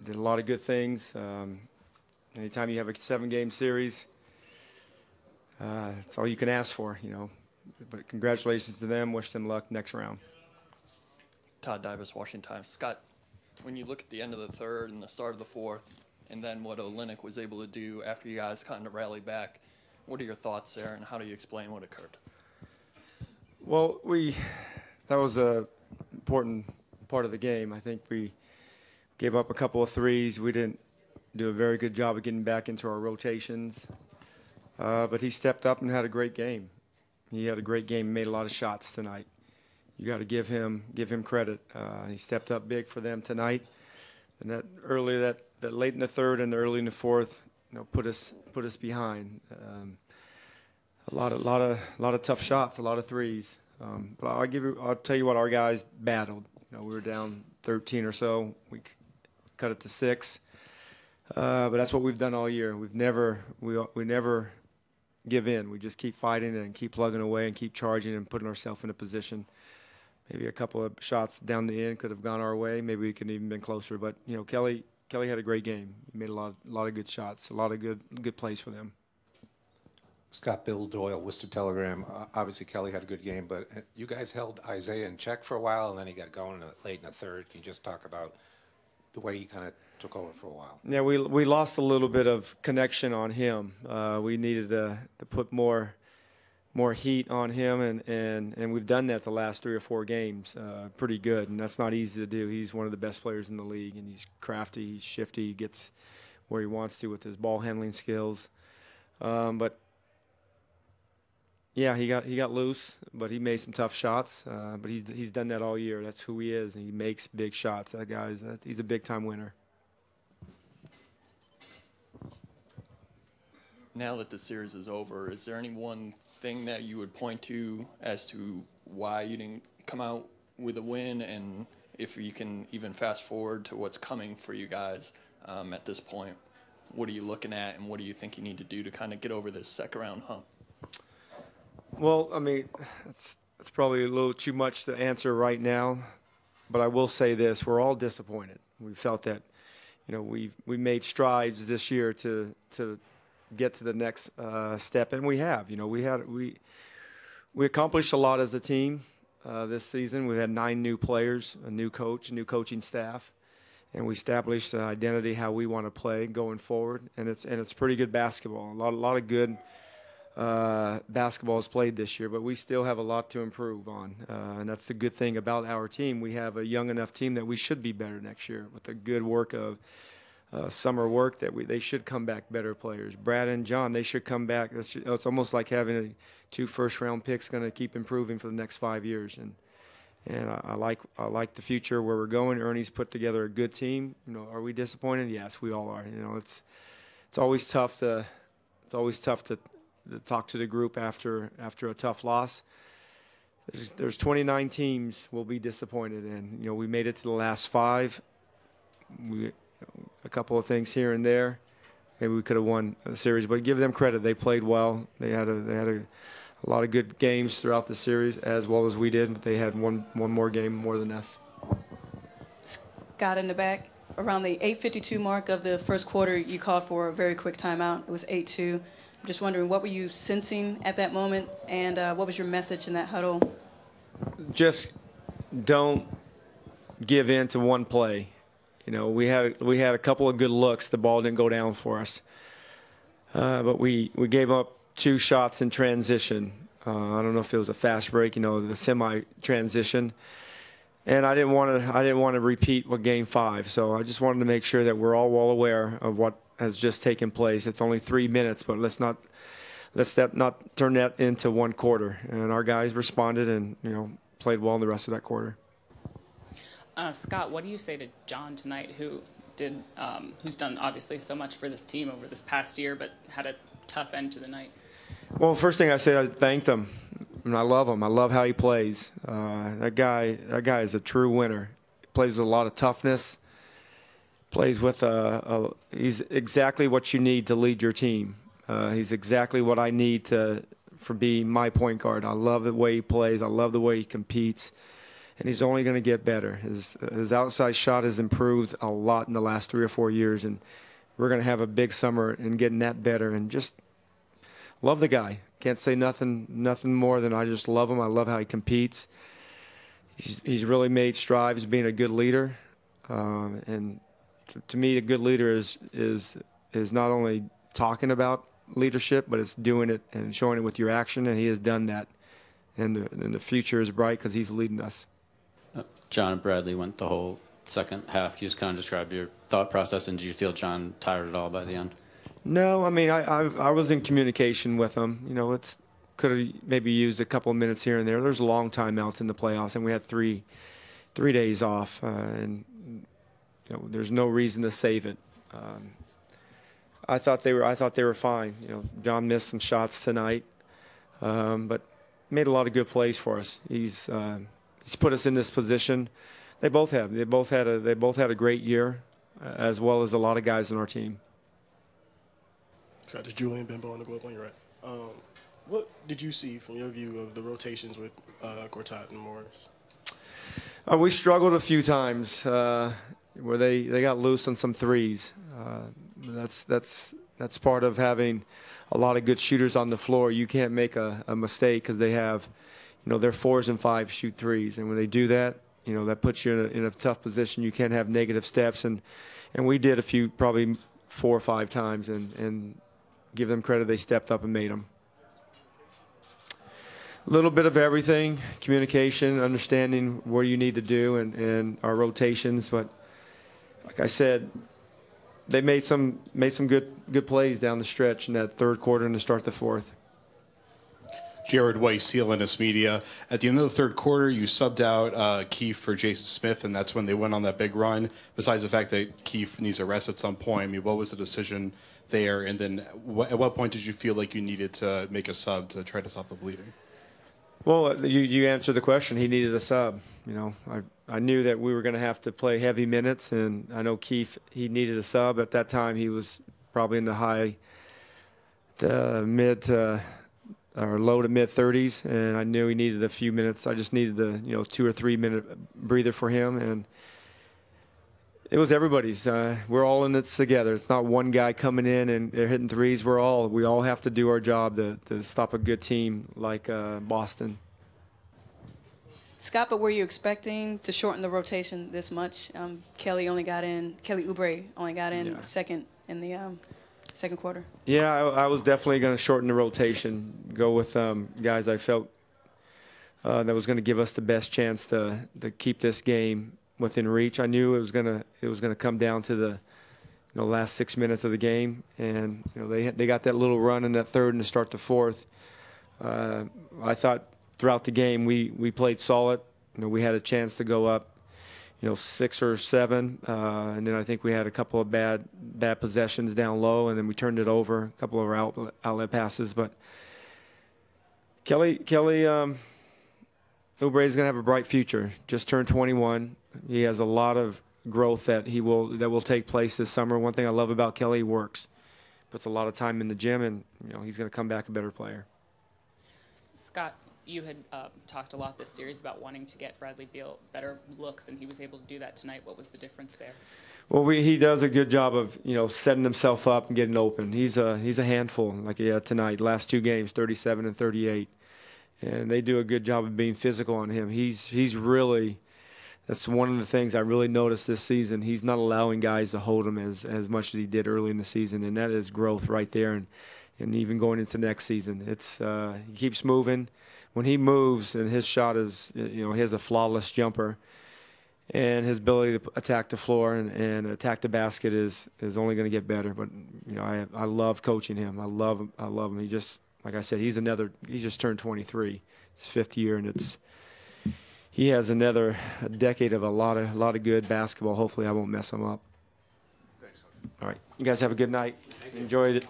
did a lot of good things. Anytime you have a 7-game series, it's all you can ask for, you know. But congratulations to them. Wish them luck next round. Todd Davis, Washington Times. Scott, when you look at the end of the third and the start of the fourth, and then what Olynyk was able to do after you guys kind of rallied back, what are your thoughts there, and how do you explain what occurred? Well, that was an important part of the game. I think we gave up a couple of threes. We didn't do a very good job of getting back into our rotations. But he stepped up and had a great game. He had a great game. He made a lot of shots tonight. You got to give him credit. He stepped up big for them tonight. And that late in the third and early in the fourth, you know, put us behind. A lot of tough shots, a lot of threes. But I'll tell you what, our guys battled. You know, we were down 13 or so. We cut it to 6. But that's what we've done all year. We never give in. We just keep fighting and keep plugging away and keep charging and putting ourselves in a position. Maybe a couple of shots down the end could have gone our way. Maybe we could even been closer. But you know, Kelly had a great game. He made a lot of good shots, a lot of good plays for them. Scott, Bill Doyle, Worcester Telegram. Obviously, Kelly had a good game, but you guys held Isaiah in check for a while, and then he got going late in the third. Can you just talk about the way he kind of took over for a while? Yeah, we lost a little bit of connection on him. We needed to put more heat on him, and we've done that the last 3 or 4 games pretty good, and that's not easy to do. He's one of the best players in the league, and he's crafty, he's shifty, he gets where he wants to with his ball handling skills. But yeah, he got loose, but he made some tough shots. But he's done that all year. That's who he is, and he makes big shots. That guy's he's a big-time winner. Now that the series is over, is there any one thing that you would point to as to why you didn't come out with a win, and if you can even fast forward to what's coming for you guys at this point? What are you looking at, and what do you think you need to do to kind of get over this second-round hump? Well, I mean, it's probably a little too much to answer right now, but I will say this: we're all disappointed. We felt that, you know, we made strides this year to get to the next step, and we have. You know, we accomplished a lot as a team this season. We've had 9 new players, a new coach, a new coaching staff, and we established an identity how we want to play going forward. And it's pretty good basketball. A lot of good basketball is played this year, but we still have a lot to improve on. And that's the good thing about our team. We have a young enough team that we should be better next year with the good work of summer work that they should come back better players. Brad and John, they should come back. It's almost like having 2 first-round picks going to keep improving for the next 5 years. And I like the future where we're going. Ernie's put together a good team. You know, are we disappointed? Yes, we all are. You know, it's always tough to talk to the group after a tough loss. There's 29 teams will be disappointed, and you know, we made it to the last 5. A couple of things here and there. Maybe we could have won the series, but give them credit. They played well. They had a lot of good games throughout the series, as well as we did. They had one more game more than us. Scott in the back. Around the 8:52 mark of the first quarter, you called for a very quick timeout. It was 8-2. I'm just wondering, what were you sensing at that moment, and what was your message in that huddle? Just don't give in to one play. You know, we had a couple of good looks. The ball didn't go down for us, but we gave up 2 shots in transition. I don't know if it was a fast break, you know, the semi-transition, and I didn't want to repeat what Game 5. So I just wanted to make sure that we're all well aware of what has just taken place. It's only 3 minutes, but let's not turn that into 1 quarter. And our guys responded and, you know, played well in the rest of that quarter. Scott, what do you say to John tonight, who's done obviously so much for this team over this past year, but had a tough end to the night? Well, first thing I said, I thanked him, and I love him. I love how he plays. That guy is a true winner. He plays with a lot of toughness. Plays with he's exactly what you need to lead your team. He's exactly what I need for being my point guard. I love the way he plays. I love the way he competes. and he's only going to get better. His outside shot has improved a lot in the last 3 or 4 years, and we're going to have a big summer and getting that better. And just love the guy. Can't say nothing more than I just love him. I love how he competes. He's really made strides being a good leader, and to me, a good leader is not only talking about leadership, but it's doing it and showing it with your action, and he has done that. And the future is bright because he's leading us. John and Bradley went the whole second half. Can you just kind of describe your thought process, and did you feel John tired at all by the end? No, I mean, I was in communication with him. You know, could have maybe used a couple of minutes here and there. There's long timeouts in the playoffs, and we had three days off, and you know, there's no reason to save it. I thought they were fine. You know, John missed some shots tonight, but made a lot of good plays for us. He's put us in this position. They both have. They both had a great year, as well as a lot of guys on our team. So this is Julian Bimbo on the Globe on your right. What did you see from your view of the rotations with Gortat and Morris? We struggled a few times where they got loose on some threes. That's part of having a lot of good shooters on the floor. You can't make a mistake because they have, you know, their 4s and 5s shoot threes, and when they do that, you know, that puts you in a tough position. You can't have negative steps, and we did a few, probably 4 or 5 times, and give them credit, they stepped up and made them. A little bit of everything, communication, understanding what you need to do, and our rotations. But like I said, they made some good plays down the stretch in that third quarter and to start the fourth. Jared Weiss, CLNS Media. At the end of the third quarter, you subbed out Keefe for Jason Smith, and that's when they went on that big run. Besides the fact that Keefe needs a rest at some point, I mean, what was the decision there? And then at what point did you feel like you needed to make a sub to try to stop the bleeding? Well, you answered the question. He needed a sub. You know, I knew that we were going to have to play heavy minutes, and I know Keefe, he needed a sub. At that time, he was probably in the mid or low to mid 30s, and I knew he needed a few minutes. I just needed a 2 or 3 minute breather for him, and it was everybody's. We're all in this together. It's not one guy coming in and they're hitting threes. We all have to do our job to stop a good team like Boston. Scott, but were you expecting to shorten the rotation this much? Kelly Oubre only got in second in the second quarter. Yeah, I was definitely going to shorten the rotation, go with guys I felt that was going to give us the best chance to keep this game within reach. I knew it was gonna come down to the last 6 minutes of the game, and they got that little run in that third and to start the fourth. I thought throughout the game we played solid. We had a chance to go up 6 or 7, and then I think we had a couple of bad possessions down low, and then we turned it over, a couple of outlet passes. But Kelly Oubre is going to have a bright future. Just turned 21. He has a lot of growth that will take place this summer. One thing I love about Kelly, he works, puts a lot of time in the gym, and he's going to come back a better player. Scott, you had talked a lot this series about wanting to get Bradley Beal better looks, and he was able to do that tonight. What was the difference there? Well, he does a good job of setting himself up and getting open. He's a handful like he had tonight. Last 2 games, 37 and 38. And they do a good job of being physical on him. He's really, that's one of the things I really noticed this season. He's not allowing guys to hold him as much as he did early in the season, and that is growth right there. And even going into next season, he keeps moving. When he moves, and his shot is, he has a flawless jumper, and his ability to attack the floor and attack the basket is only going to get better. But I love coaching him. I love him. He just, like I said, he just turned 23. His 5th year, and he has another decade of a lot of good basketball. Hopefully I won't mess him up. Thanks, Coach. All right. You guys have a good night. Enjoyed it.